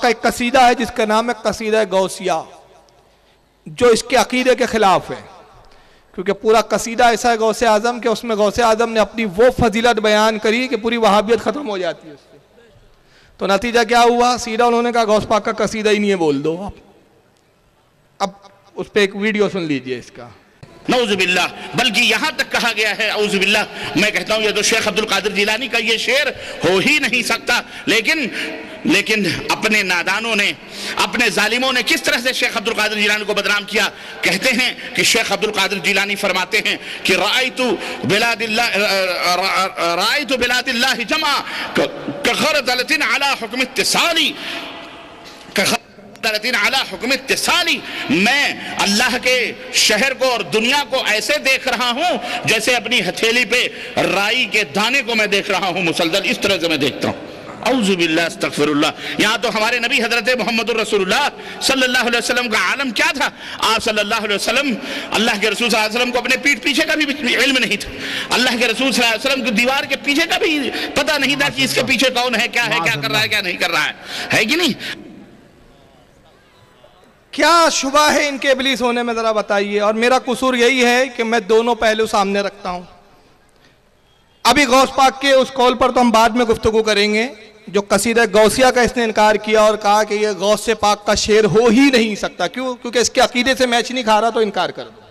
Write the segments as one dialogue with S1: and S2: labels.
S1: का एक कसीदा है जिसका नाम है कसीदा गौसिया, जो इसके अकीदे के खिलाफ है, क्योंकि पूरा कसीदा ऐसा है गौसे आजम के, उसमें गौसे आजम ने अपनी वो फजीलत बयान करी कि पूरी वहाबियत खत्म हो जाती है उससे। तो नतीजा क्या हुआ, सीधा उन्होंने कहा गौस पाक का कसीदा ही नहीं है, बोल दो आप। अब उस पर एक वीडियो सुन लीजिए इसका।
S2: नऊजुबिल्लाह, बल्कि यहां तक कहा गया है, औजुबिल्लाह, मैं कहता हूं ये तो शेख अब्दुल कादिर जिलानी का ये शेर हो ही नहीं सकता। लेकिन अपने नादानों ने, अपने जालिमों ने किस तरह से शेख अब्दुल कादिर जिलानी को बदनाम किया। कहते हैं कि शेख अब्दुल कादिर जिलानी फरमाते हैं कि रायतु बिलादिल्लाह जमा कगरदलतिन अला हुक्म इत्तिसाली, अला हुक्म इत्तिसाली, मैं अल्लाह के शहर को और दुनिया को ऐसे देख रहा हूं जैसे अपनी हथेली पे राई के दाने को मैं देख रहा हूं मुसलसल, इस तरह से मैं देखता हूं। औजुबिल्लाह, अस्तगफिरुल्लाह। यहाँ तो हमारे नबी हजरत मोहम्मद रसूलुल्लाह सल्लल्लाहु अलैहि वसल्लम का आलम क्या था। आप सल्लल्लाहु अलैहि वसल्लम, अल्लाह के रसूल सल्लल्लाहु अलैहि वसल्लम को अपने पीठ पीछे का भी इल्म नहीं था। अल्लाह के रसूल सल्लल्लाहु अलैहि वसल्लम की दीवार के पीछे का भी पता नहीं था कि इसके पीछे कौन है, क्या है, क्या कर रहा है, क्या नहीं कर रहा है कि नहीं।
S1: क्या शुबा है इनके इब्लीस होने में, जरा बताइए। और मेरा कसूर यही है कि मैं दोनों पहलू सामने रखता हूं। अभी गौस पाक के उस कॉल पर तो हम बाद में गुफ्तगू करेंगे, जो कसीदा गौसिया का इसने इनकार किया और कहा कि यह गौस से पाक का शेर हो ही नहीं सकता। क्यों? क्योंकि इसके अकीदे से मैच नहीं खा रहा, तो इनकार कर दो।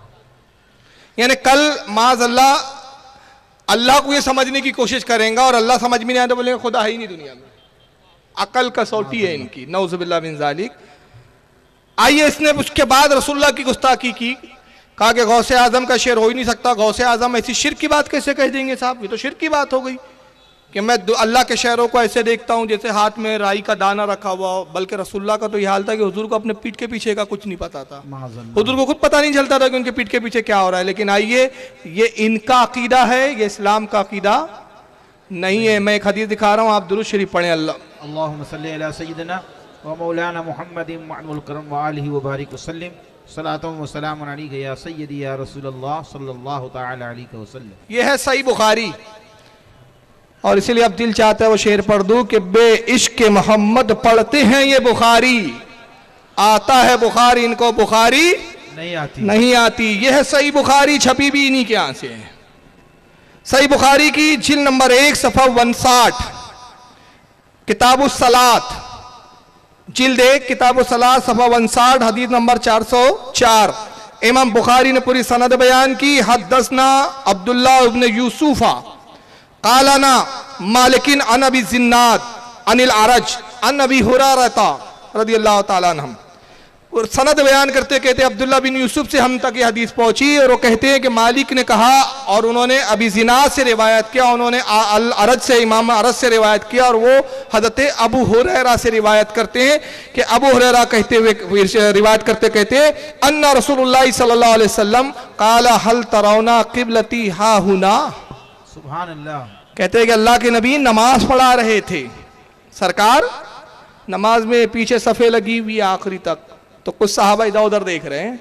S1: यानी कल माज अल्लाह को यह समझने की कोशिश करेंगे और अल्लाह समझ में नहीं आया तो बोलेंगे खुदा है ही नहीं दुनिया में। अकल कसौटी है इनकी, नऊजुबिल्लाह मिन ज़ालिक। आइए, इसने उसके बाद रसूलुल्लाह की गुस्ताखी की, कहा कि गौसे आजम का शेर हो ही नहीं सकता। गौसे आजम ऐसी शिर्क की बात कैसे कह देंगे साहब, ये तो शिर्क की बात हो गई कि मैं अल्लाह के शहरों को ऐसे देखता हूं जैसे हाथ में राई का दाना रखा हुआ हो। बल्कि रसूलुल्लाह का तो यह हाल था कि हुजूर को अपने पीठ के पीछे का कुछ नहीं पता था, हुजूर को खुद पता नहीं चलता था कि उनके पीठ के पीछे क्या हो रहा है। लेकिन आइए, ये इनका अकीदा है, ये इस्लाम का अकीदा नहीं है। मैं एक हदीस दिखा रहा हूँ, आप दुरूद शरीफ पढ़ें।
S3: अल्लाहुम्मा सल्ली अला सय्यिदिना व मौलाना मुहम्मदिन मअल करम व आलिहि व बारिक वसल्लम, सलातु व सलाम अलैका या सय्यदी या रसूलल्लाह सल्लल्लाहु तआला अलैहि वसल्लम।
S1: यह है सही बुखारी, और इसीलिए अब दिल चाहता है वो शेर पढ़ दूं कि बे इश्क मोहम्मद पढ़ते हैं ये बुखारी, आता है बुखारी, इनको बुखारी नहीं आती। यह है सही बुखारी, छपी भी इन्हीं के यहां से है। सही बुखारी की जिल्द नंबर 1 सफ़ा 59, किताबुस सलात, जिल्द 1 किताबुस सलात सफ़ा 59, हदीस नंबर 404। इमाम बुखारी ने पूरी सनद बयान की। हद्दसना अब्दुल्लाह इब्न यूसुफा कालाना मालिकिन अन अबी जिन्नाद अनिल अरज अन अबी हुरैरा रदियल्लाहु ताला अन्हु। और सनद बयान करते कहते अब्दुल्ला बिन यूसुफ से हम तक ये हदीस पहुंची, और वो कहते हैं कि मालिक ने कहा और उन्होंने अबी जिनाद से रिवायत किया, उन्होंने अल अरज से, इमाम अरज से रिवायत किया, और वो हज़रत अबू हुरैरा से रिवायत करते हैं कि अबू हुरैरा कहते हुए रिवायत करते कहते अन्ना रसूलुल्लाह सल्लल्लाहु अलैहि वसल्लम काला हल तरौना क़िबलती हा हुना।
S3: सुभान अल्लाह। कहते
S1: हैं कि अल्लाह के नबी नमाज पढ़ा रहे थे, सरकार नमाज में पीछे सफ़े लगी हुई आखिरी तक, तो कुछ साहबा इधर उधर देख रहे हैं,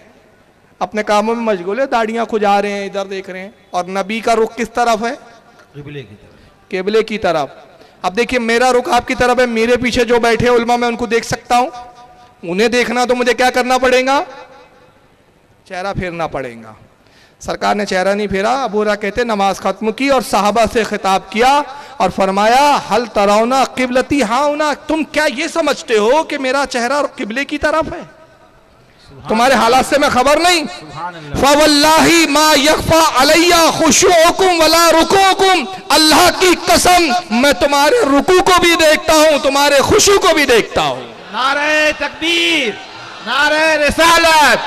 S1: अपने कामों में मशगूल है, दाढ़ियां खुजा रहे हैं, इधर देख रहे हैं, और नबी का रुख किस तरफ है? किबले की तरफ। अब देखिए, मेरा रुख आपकी तरफ है, मेरे पीछे जो बैठे उलमा मैं उनको देख सकता हूं, उन्हें देखना तो मुझे क्या करना पड़ेगा? चेहरा फेरना पड़ेगा। सरकार ने चेहरा नहीं फेरा। अबू हुरैरा कहते नमाज खत्म की और साहबा से खिताब किया और फरमाया हल तरौना क़िबलती हाउना, तुम क्या ये समझते हो कि मेरा चेहरा किबले की तरफ है? तुम्हारे हालात से मैं खबर नहीं। फवल्लाही मा यख्फा अलैया खुशूउकुम वला रुकूकुम, अल्लाह की कसम मैं तुम्हारे रुकू को भी देखता हूँ, तुम्हारे खुशू को भी देखता हूँ।
S3: नारे तकबीर, नारे रिसालत,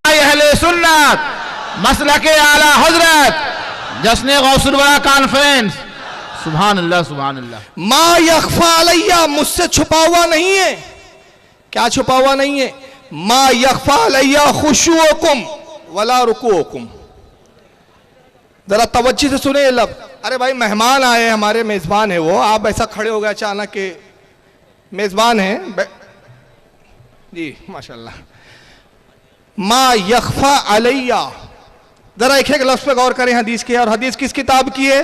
S3: अहले सुन्नत, मसलके आला हजरत, जश्न गौसुल वरा कॉन्फ्रेंस। सुभान अल्लाह, सुभान अल्लाह।
S1: मा यख्फा अलैया, मुझसे छुपा हुआ नहीं है। क्या छुपा हुआ नहीं है? मा यख्फा अलैया खुशूउकुम वला रुकूउकुम। जरा तवज्जो से सुने ये लफ्ज़। अरे भाई, मेहमान आए, हमारे मेजबान है वो, आप ऐसा खड़े हो गए अचानक के मेजबान है जी, माशाल्लाह। मा यख्फा अलैया, जरा एक एक लफ्ज़ पे गौर करें हदीस के। और हदीस किस किताब की है?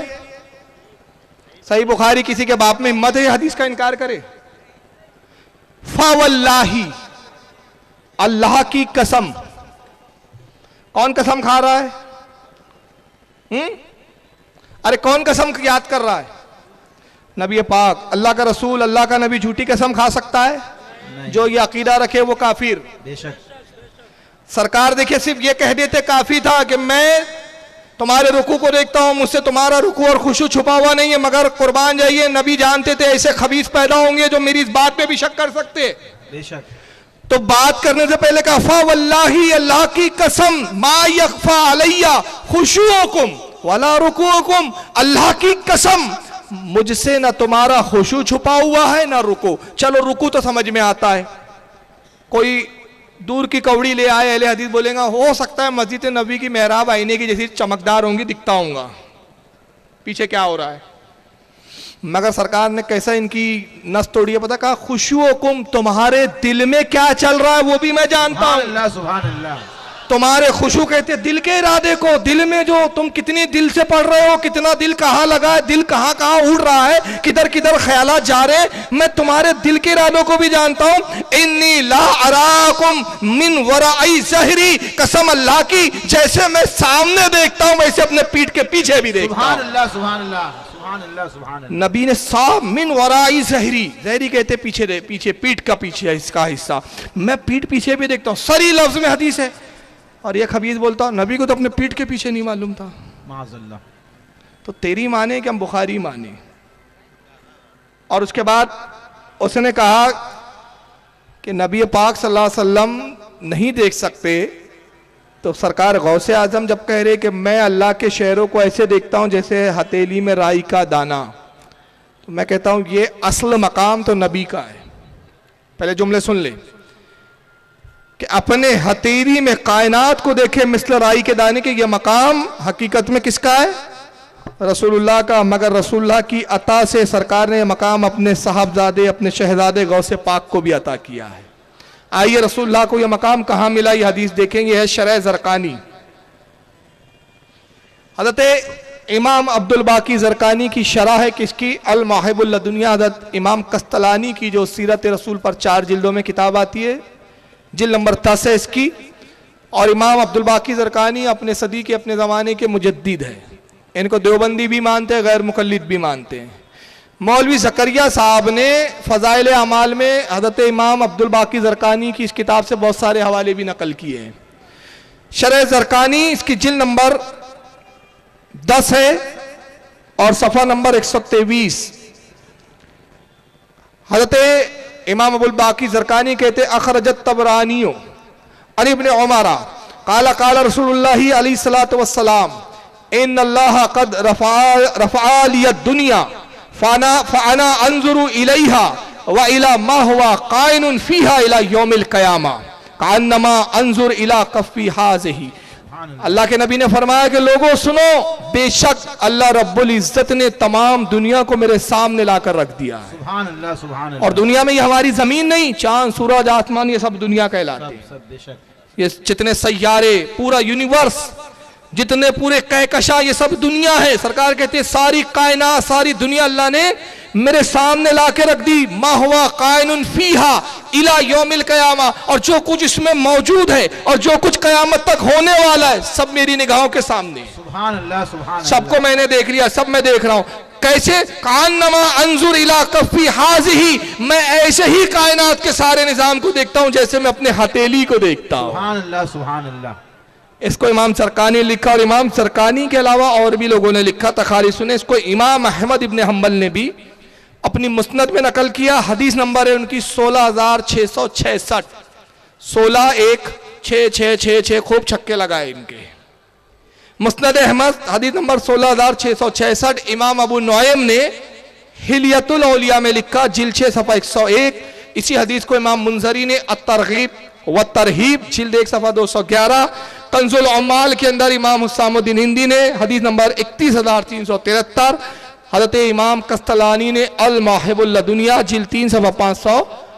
S1: सही बुखारी। किसी के बाप में हिम्मत है हदीस का इनकार करे? फवल्लाही, अल्लाह की कसम। कौन कसम खा रहा है? अरे कौन कसम याद कर रहा है? नबी पाक, अल्लाह का रसूल, अल्लाह का नबी झूठी कसम खा सकता है? जो ये अकीदा रखे वो काफिर।
S3: बेशक।
S1: सरकार देखिए सिर्फ ये कह देते काफी था कि मैं तुम्हारे रुकू को देखता हूं, मुझसे तुम्हारा रुकू और खुशू छुपा हुआ नहीं है, मगर कुर्बान जाइए नबी जानते थे ऐसे खबीस पैदा होंगे जो मेरी इस बात पे भी शक कर सकते।
S3: बेशक।
S1: तो बात करने से पहले कहा फा वल्लाही, अल्लाह की कसम, मा यख्फा अलैया खुशूकुम वला रुकूकुम, अल्लाह की कसम मुझसे ना तुम्हारा खुशू छुपा हुआ है ना रुकू। चलो रुकू तो समझ में आता है, कोई दूर की कौड़ी ले आए अहले हदीस बोलेगा हो सकता है मस्जिद नबी की मेहराब आईने की जैसी चमकदार होंगी, दिखता होगा पीछे क्या हो रहा है। मगर सरकार ने कैसा इनकी नस तोड़ी है पता, कहा खुशूकुम, तुम्हारे दिल में क्या चल रहा है वो भी मैं जानता हूं।
S3: अल्लाह सुभान अल्लाह।
S1: तुम्हारे खुशू कहते दिल के इरादे को, दिल में जो तुम कितनी दिल से पढ़ रहे हो, कितना दिल कहाँ लगा है, दिल कहाँ कहाँ उड़ रहा है, किधर किधर ख्यालात जा रहे हैं, मैं तुम्हारे दिल के इरादों को भी जानता हूं। इन्नी ला अराकुम मिन वराई ज़हरी, कसम अल्लाह की जैसे मैं सामने देखता हूं वैसे अपने पीठ के पीछे भी देखता हूं।
S3: सुभान अल्लाह सुभान अल्लाह सुभान अल्लाह सुभान अल्लाह।
S1: नबी ने साफ मिन वराई ज़हरी, ज़हरी कहते पीछे पीछे, पीठ का पीछे इसका हिस्सा, मैं पीठ पीछे भी देखता हूं। सरी लफ्ज में हदीस है। और ये खबीज बोलता नबी को तो अपने पीठ के पीछे नहीं मालूम था।
S3: माज़अल्लाह।
S1: तो तेरी माने कि हम बुखारी माने? और उसके बाद उसने कहा कि नबी पाक सल्लल्लाहु अलैहि वसल्लम नहीं देख सकते, तो सरकार गौसे आजम जब कह रहे कि मैं अल्लाह के शहरों को ऐसे देखता हूं जैसे हथेली में राई का दाना, तो मैं कहता हूं ये असल मकाम तो नबी का है। पहले जुमले सुन ले कि अपने हथेली में कायनात को देखे मिस्ल राई के दाने के, ये मकाम हकीकत में किसका है? रसूलुल्लाह का। मगर रसूलुल्लाह की अता से सरकार ने मकाम अपने साहबजादे, अपने शहजादे गौसे पाक को भी अता किया है। आइए रसूलुल्लाह को यह मकाम कहाँ मिला, यह हदीस देखेंगे। है शरह ज़रकानी, हज़रत इमाम अब्दुल बाकी ज़रकानी की शरह है किसकी? अल मवाहिबुल लदुनिया। हज़रत इमाम कस्तलानी की जो सीरत रसूल पर 4 जिल्दों में किताब आती है, जिल्द नंबर 10 है इसकी। और इमाम अब्दुल बाकी ज़रकानी अपने सदी के, अपने ज़माने के मुजद्दिद है। इनको देवबंदी भी मानते हैं, गैर मुकल्लिद भी मानते हैं। मौलवी ज़करिया साहब ने फ़ज़ाइल अमाल में हज़रत इमाम अब्दुल बाकी ज़रकानी की इस किताब से बहुत सारे हवाले भी नकल किए हैं। शरह ज़रकानी इसकी जिल्द नंबर 10 है और सफ़ा नंबर 123। हज़रत इमाम अबुल बाकी ज़रकानी कहते अखरजत तबरानियो अन इब्न उमरा काला काला रसूलुल्लाह अलैहिस्सलातु वस्सलाम इन्नल्लाह क़द रफ़अ लियद दुनिया फ़अना अंज़ुरु इलैहा व इला मा हुवा काइनुन फ़ीहा इला यौमिल क़यामा कान्नमा अंज़ुर इला कफ़्फ़ी हाज़िही। अल्लाह के नबी ने फरमाया कि लोगों सुनो, बेशक अल्लाह रब्बुल इज्जत ने तमाम दुनिया को मेरे सामने लाकर रख दिया है।
S3: सुभान अल्लाह सुभान अल्लाह।
S1: और दुनिया में ये हमारी जमीन नहीं, चांद सूरज आसमान ये सब दुनिया कहलाते हैं।
S3: सब बेशक।
S1: ये जितने सैयारे, पूरा यूनिवर्स, जितने पूरे कहकशा, ये सब दुनिया है। सरकार कहते हैं सारी कायनात, सारी दुनिया अल्लाह ने मेरे सामने ला के रख दी। मा हुआ कायनुन फीहा इला यौमिल क़यामा, और जो कुछ इसमें मौजूद है और जो कुछ क़यामत तक होने वाला है सब मेरी निगाहों के सामने।
S3: सुभान अल्लाह सुभान अल्लाह।
S1: सबको मैंने देख लिया, सब मैं देख रहा हूं। कैसे? कान्नमा अंजुर इला कफ़्फ़ी हाज़िही, मैं ऐसे ही कायनात के सारे निजाम को देखता हूं जैसे मैं अपने हथेली को देखता हूं।
S3: सुभान अल्लाह सुभान अल्लाह।
S1: इसको इमाम सरकानी ने लिखा और इमाम सरकानी के अलावा और भी लोगों ने लिखा। तखारी सुने, इसको इमाम अहमद इब्न हम्बल ने भी अपनी मुस्नद में नकल किया। हदीस नंबर है उनकी 16,666, 16,1,6,6,6,6, खूब छक्के लगाए इनके। मुस्नद अहमद हदीस नंबर 16,666। इमाम अबू नुआइम ने हिलियतुल औलिया में लिखा, जिल्द 6 सफ़ा 101। इसी हदीस को इमाम मुंजरी ने अत-तरगीब व तरहीब जिल्द 1 सफ़ा 211। कंजुल उम्माल के अंदर इमाम हुस्सामुद्दीन हिंदी ने हदीस नंबर 31,373। हज़रत इमाम कस्तलानी ने अल मवाहिबुल लदुनिया जिल्द 3 सफ़ा 500